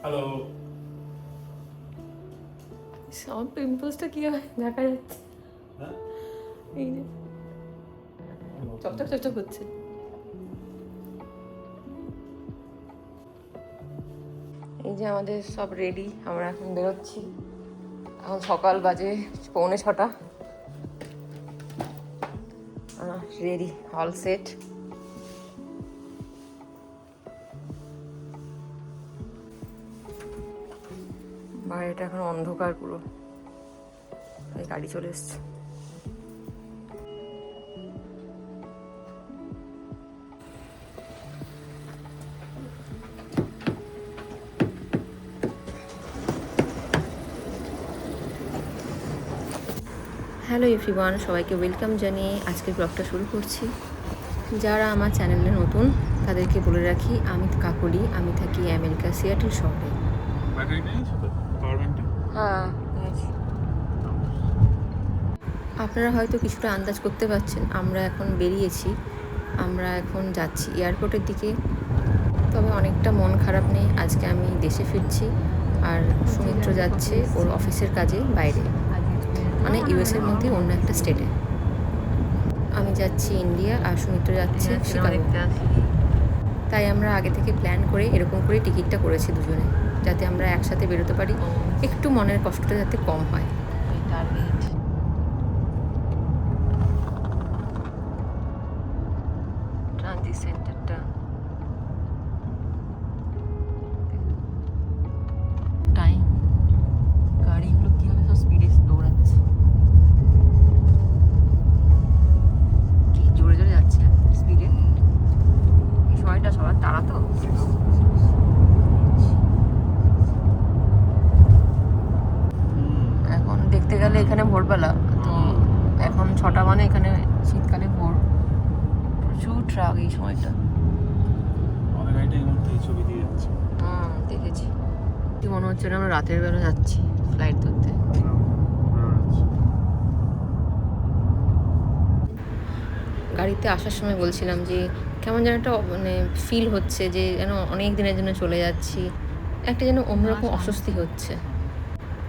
Hello. আমার পিম্পলসটা কি হয় দেখা যাচ্ছে, হ্যাঁ, এই যে চকচক চকচক হচ্ছে। এই যে আমাদের সব রেডি, আমরা এখন বেরোচ্ছি। এখন সকাল বাজে 6:45। Ready, all set. বাইরেটা এখন অন্ধকার পুরো, গাড়ি চলে এসছে। হ্যালো এভরিওয়ান, সবাইকে ওয়েলকাম জানিয়ে আজকের ব্লগটা শুরু করছি। যারা আমার চ্যানেলে নতুন তাদেরকে বলে রাখি, আমি কাকলি, আমি থাকি আমেরিকা সিয়াটল শহরে। হ্যাঁ, আপনারা হয়তো কিছুটা আন্দাজ করতে পারছেন আমরা এখন বেরিয়েছি, আমরা এখন যাচ্ছি এয়ারপোর্টের দিকে। তবে অনেকটা মন খারাপ নেই, আজকে আমি দেশে ফিরছি আর সুমিত্র যাচ্ছে ওর অফিসের কাজে বাইরে, মানে ইউএসের মধ্যে অন্য একটা স্টেটে। আমি যাচ্ছি ইন্ডিয়া আর সুমিত্র যাচ্ছে শিকাগো। তাই আমরা আগে থেকে প্ল্যান করে এরকম করে টিকিটটা করেছি দুজনে, যাতে আমরা একসাথে বেরোতে পারি, একটু মনের কষ্টটা যাতে কম হয়। ট্রানজিট সেন্টারটা টাইম, গাড়িগুলো কীভাবে সব স্পিডে দৌড়াচ্ছে, কি জোরে জোরে যাচ্ছে স্পিডে। এই সময়টা সবার তাড়া তো। এখন দেখতে গেলে এখানে ভোরবেলা তো, এখন 6টা, মানে এখানে শীতকালে ভোর, প্রচুর ট্রাক এই সময়টা। দেখেছি, কি মনে হচ্ছে না আমরা রাতের বেলা যাচ্ছি ফ্লাইট ধরতে। গাড়িতে আসার সময় বলছিলাম যে কেমন যেন একটা মানে ফিল হচ্ছে, যে যেন অনেক দিনের জন্য চলে যাচ্ছি, একটা যেন অন্যরকম অস্বস্তি হচ্ছে।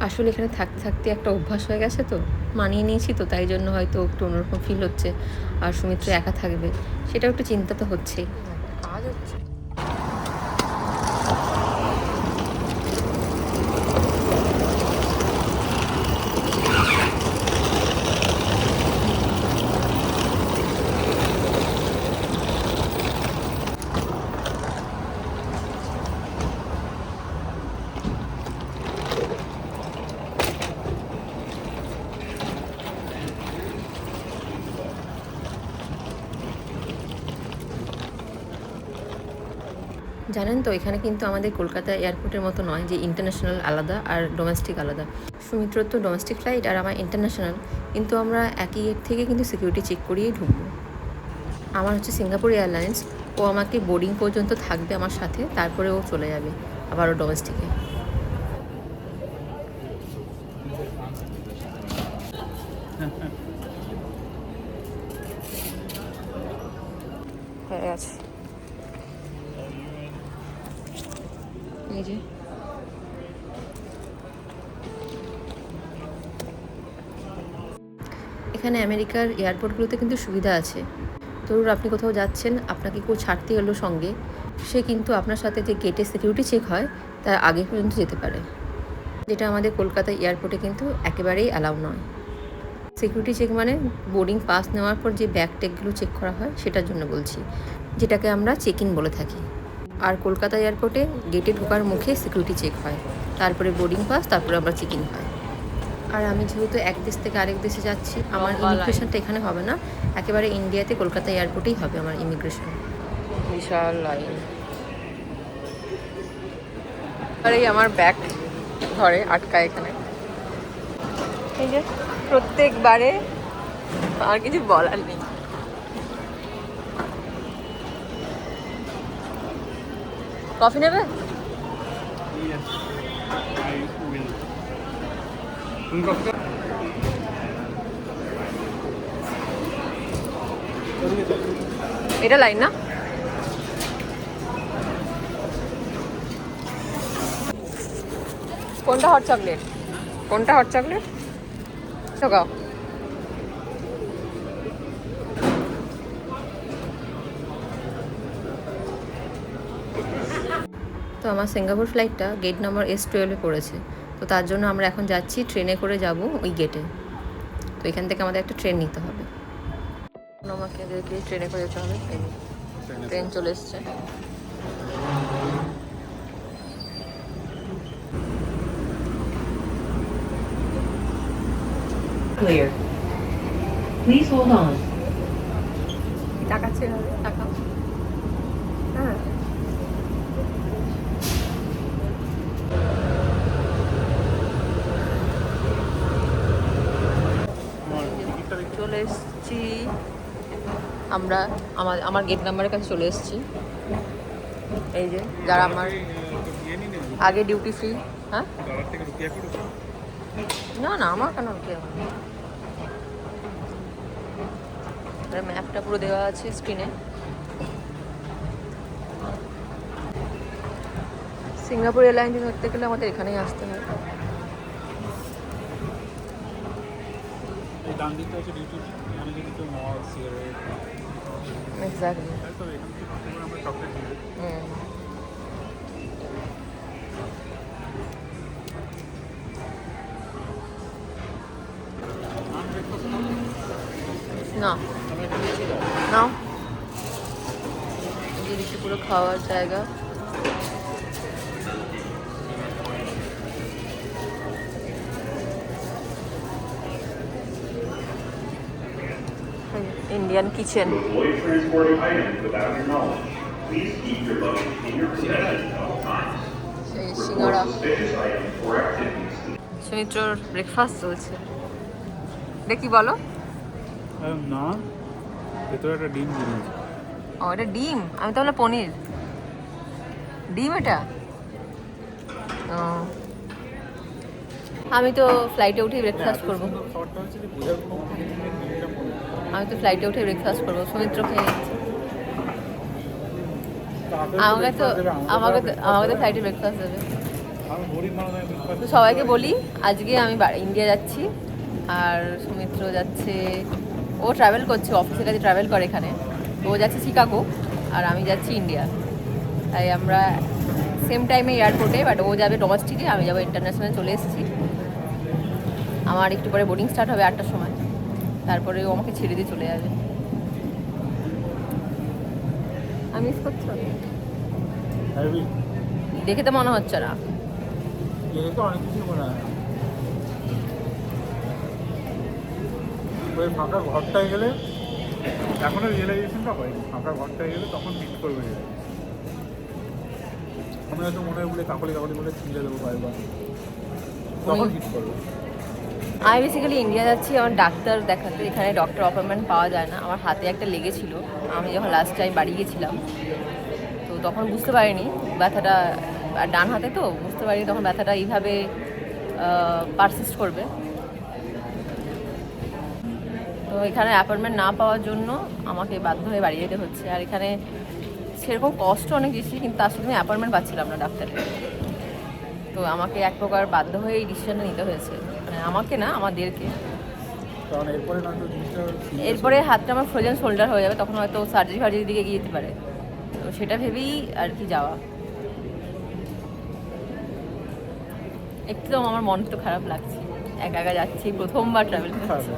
আসলে এখানে থাকতে থাকতে একটা অভ্যাস হয়ে গেছে তো, মানিয়ে নিয়েছি তো, তাই জন্য হয়তো একটু অন্যরকম ফিল হচ্ছে। আর সুমিত্র একা থাকবে, সেটাও একটু চিন্তা তো হচ্ছেই। কাজ হচ্ছে। জানেন তো, এখানে কিন্তু আমাদের কলকাতা এয়ারপোর্টের মতো নয় যে ইন্টারন্যাশনাল আলাদা আর ডোমেস্টিক আলাদা। সুমিত্রর তো ডোমেস্টিক ফ্লাইট আর আমার ইন্টারন্যাশনাল, কিন্তু আমরা একই গেট থেকে কিন্তু সিকিউরিটি চেক করিয়েই ঢুকবো। আমার হচ্ছে সিঙ্গাপুর এয়ারলাইন্স, ও আমাকে বোর্ডিং পর্যন্ত থাকবে আমার সাথে, তারপরে ও চলে যাবে আবারও ডোমেস্টিকে। হয়ে আছে এই যে, এখানে আমেরিকার এয়ারপোর্টগুলোতে কিন্তু সুবিধা আছে। ধরুন আপনি কোথাও যাচ্ছেন, আপনাকে কেউ ছাড়তে এলো সঙ্গে, সে কিন্তু আপনার সাথে যে গেটে সিকিউরিটি চেক হয় তার আগে পর্যন্ত যেতে পারে, যেটা আমাদের কলকাতা এয়ারপোর্টে কিন্তু একেবারেই অ্যালাউ নয়। সিকিউরিটি চেক মানে বোর্ডিং পাস নেওয়ার পর যে ব্যাগ টেকগুলো চেক করা হয় সেটার জন্য বলছি, যেটাকে আমরা চেক ইন বলে থাকি। আর কলকাতা এয়ারপোর্টে গেটে ঢোকার মুখে সিকিউরিটি চেক হয়, তারপরে বোর্ডিং পাস, তারপরে আমরা চেক ইন হয়। আর আমি যেহেতু এক দেশ থেকে আরেক দেশে যাচ্ছি, আমার ইমিগ্রেশনটা এখানে হবে না, একেবারে ইন্ডিয়াতে কলকাতা এয়ারপোর্টেই হবে আমার ইমিগ্রেশন। বিশাল লাইন, আর এই আমার ব্যাগ ঘরে আটকায় এখানে। এই যে প্রত্যেকবারে, আর কিছু বলার নেই। কফি নেবে? এটা লাইন না? কোনটা হট চকলেট? কোনটা হট চকলেট? ঢোকাও। তো আমার সিঙ্গাপুর ফ্লাইটটা গেট নাম্বার S12 পড়েছে, তো তার জন্য আমরা এখন যাচ্ছি ট্রেনে করে যাব ওই গেটে। তো এখান থেকে আমাদের একটা ট্রেন নিতে হবে। আমাকে ট্রেনে করে যেতে হবে। ট্রেন চলে এসছে। Clear. Please hold on. টাকাচ্ছে টাকা। হ্যাঁ, চলে এসেছি আমরা। আমার গেট নাম্বারের কাছে চলে এসেছি। এই যে যারা আমার আগে ডিউটি ফ্রি। হ্যাঁ, না না, আমার কেন রুকিয়ে হবে? ম্যাপটা পুরো দেওয়া আছে স্ক্রিনে। সিঙ্গাপুর এয়ারলাইন্সে ধরতে গেলে আমাদের এখানেই আসতে হয়। এক্স্যাক্টলি। না নাও, এদিকে পুরো খাওয়ার জায়গা। Indian kitchen. Avoid transporting items without your knowledge. Please keep your luggage in your possession at all times. সেই Report সিঙ্গারা। suspicious items or activities to সুমিত্রর ব্রেকফাস্ট চলছে। দেখি বলো। না, ভেতরে একটা ডিম দিয়েছে। ও, এটা ডিম? আমি তো বললাম পনির। ডিম এটা? ও, আমি তো ফ্লাইটে উঠে ব্রেকফাস্ট করবো। খাবারটা হচ্ছে যে বোঝার কোনো ডিমটা পড়ে। আমি তো ফ্লাইটে উঠে ব্রেকফাস্ট করবো। সুমিত্র খেয়ে নিচ্ছে। আমাকে তো ফ্লাইটে ব্রেকফাস্ট দেবে। আমি গরিব মানুষ, আমি তো সবাইকে বলি আজকে আমি ইন্ডিয়া যাচ্ছি, আর সুমিত্র যাচ্ছে। ও ট্রাভেল করছে, অফিসের কাছে ট্রাভেল করে এখানে। ও যাচ্ছে শিকাগো আর আমি যাচ্ছি ইন্ডিয়া। তাই আমরা সেম টাইমে এয়ারপোর্টে, বাট ও যাবে ডোমেস্টিকে, আমি যাবো ইন্টারন্যাশনাল। চলে এসেছি। আমার একটু পরে বোর্ডিং স্টার্ট হবে 8টার সময়। তারপরে ও আমাকে ছেড়ে দিয়ে চলে যাবে। আমি মিস করছো? দেখে তো মনে হচ্ছে না। তো অনেক কিছু মনে হয়। ওই ফাঁকা ঘরটায় গেলে, এখনো রিয়েলাইজেশনটা হয়নি, ফাঁকা ঘরটায় গেলে তখন হিট করবে। আমি হয়তো মনে হয় বলে কাকলি বলে ছিঁড়ে দেবো কয়েকবার, তখন হিট করবে। আমি বেসিক্যালি ইন্ডিয়া যাচ্ছি আমার ডাক্তার দেখাতে। এখানে ডক্টর অ্যাপয়েন্টমেন্ট পাওয়া যায় না। আমার হাতে একটা লেগেছিল, আমি যখন লাস্ট টাইম বাড়ি গেছিলাম, তো তখন বুঝতে পারিনি ব্যথাটা। আর ডান হাতে তো বুঝতে পারিনি তখন ব্যথাটা এইভাবে পারসিস্ট করবে। তো এখানে অ্যাপয়েন্টমেন্ট না পাওয়ার জন্য আমাকে বাধ্য হয়ে বাড়ি যেতে হচ্ছে। আর এখানে সেরকম কষ্ট অনেক বেশি, কিন্তু তার সাথে আমি অ্যাপয়েন্টমেন্ট পাচ্ছিলাম না ডাক্তারের। তো আমাকে এক প্রকার বাধ্য হয়ে এই ডিসিশনটা নিতে হয়েছে। মানে আমাকে না, আমাদেরকে। কারণ এরপরে না তো জিনিসটা, এরপরে হাতটা আমার ফ্রোজেন শোল্ডার হয়ে যাবে, তখন হয়তো সার্জারির দিকে গিয়ে যেতে পারে। তো সেটা ভেবেই আর কি যাওয়া। একটু তো আমার মন তো খারাপ লাগছে, একা একা যাচ্ছি, প্রথমবার ট্রাভেল করছি।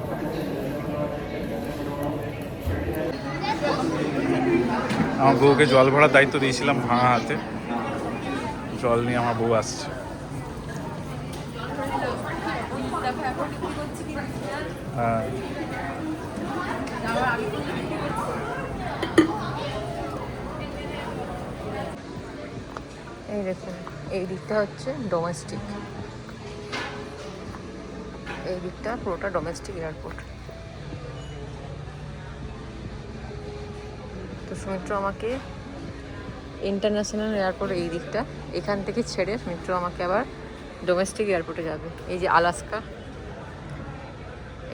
আমার বউকে জল ভরার দায়িত্ব দিয়েছিলাম ভাঙা হাতে। জল নিয়ে আমার বউ আসছে। হ্যাঁ, এই দেখুন, এই দিকটা হচ্ছে ডোমেস্টিক, এই দিকটা পুরোটা ডোমেস্টিক এয়ারপোর্ট। তো সুমিত্র আমাকে ইন্টারন্যাশনাল এয়ারপোর্ট এই দিকটা, এখান থেকে ছেড়ে সুমিত্র আমাকে আবার ডোমেস্টিক এয়ারপোর্টে যাবে। এই যে আলাস্কা,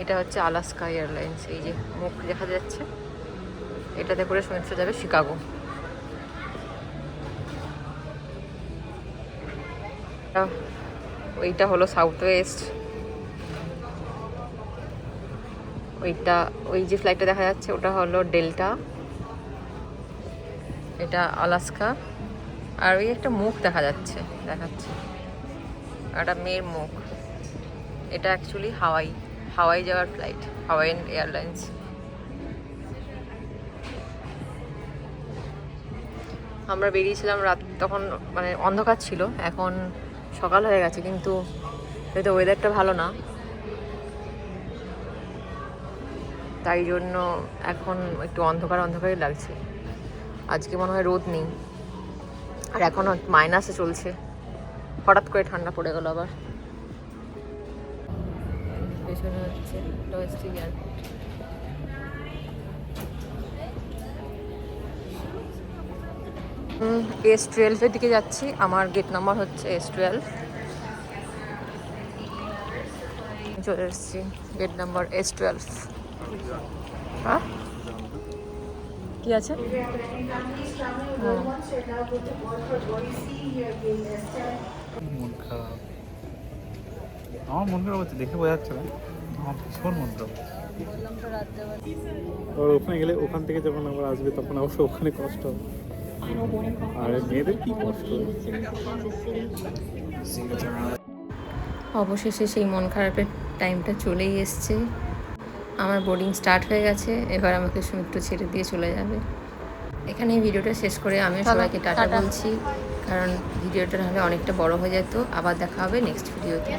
এটা হচ্ছে আলাস্কা এয়ারলাইন্স। এই যে মুখ দেখা যাচ্ছে, এটাতে করে সুমিত্র যাবে শিকাগো। ওইটা হলো সাউথ ওয়েস্ট, ওইটা ওই যে ফ্লাইটটা দেখা যাচ্ছে ওটা হলো ডেল্টা, এটা আলাস্কা। আর ওই একটা মুখ দেখাচ্ছে, একটা মেয়ের মুখ। এটা অ্যাকচুয়ালি হাওয়াই যাওয়ার ফ্লাইট, হাওয়াইয়ান এয়ারলাইন্স। আমরা বেরিয়েছিলাম রাত, তখন মানে অন্ধকার ছিল, এখন সকাল হয়ে গেছে, কিন্তু যেহেতু ওয়েদারটা ভালো না তাই জন্য এখন একটু অন্ধকারই লাগছে। আজকে মনে হয় রোদ নেই, আর এখনও মাইনাসে চলছে, হঠাৎ করে ঠান্ডা পড়ে গেল আবার। পেছনে হচ্ছে ডোমেস্টিক এয়ারপোর্ট। S12 দিকে যাচ্ছি, আমার গেট নাম্বার হচ্ছে S12। চলে এসেছি গেট নাম্বার S12। হ্যাঁ কি আছে? মন খারাপ, আমার মন খারাপ হচ্ছে, দেখে বোঝা যাচ্ছে না, আমার ভীষণ মন খারাপ হচ্ছে। আর ওখানে গেলে, ওখান থেকে যখন আবার আসবে তখন অবশ্য ওখানে কষ্ট হবে, আর মেয়েদের কি কষ্ট। অবশেষে সেই মন খারাপের টাইমটা চলেই এসছে। আমার বোর্ডিং স্টার্ট হয়ে গেছে, এবার আমাকে সুমিত্র ছেড়ে দিয়ে চলে যাবে। এখানে এই ভিডিওটা শেষ করে আমিও সবাইকে টাটা বলছি, কারণ ভিডিওটা নাহলে অনেকটা বড় হয়ে যেত। আবার দেখা হবে নেক্সট ভিডিওতে।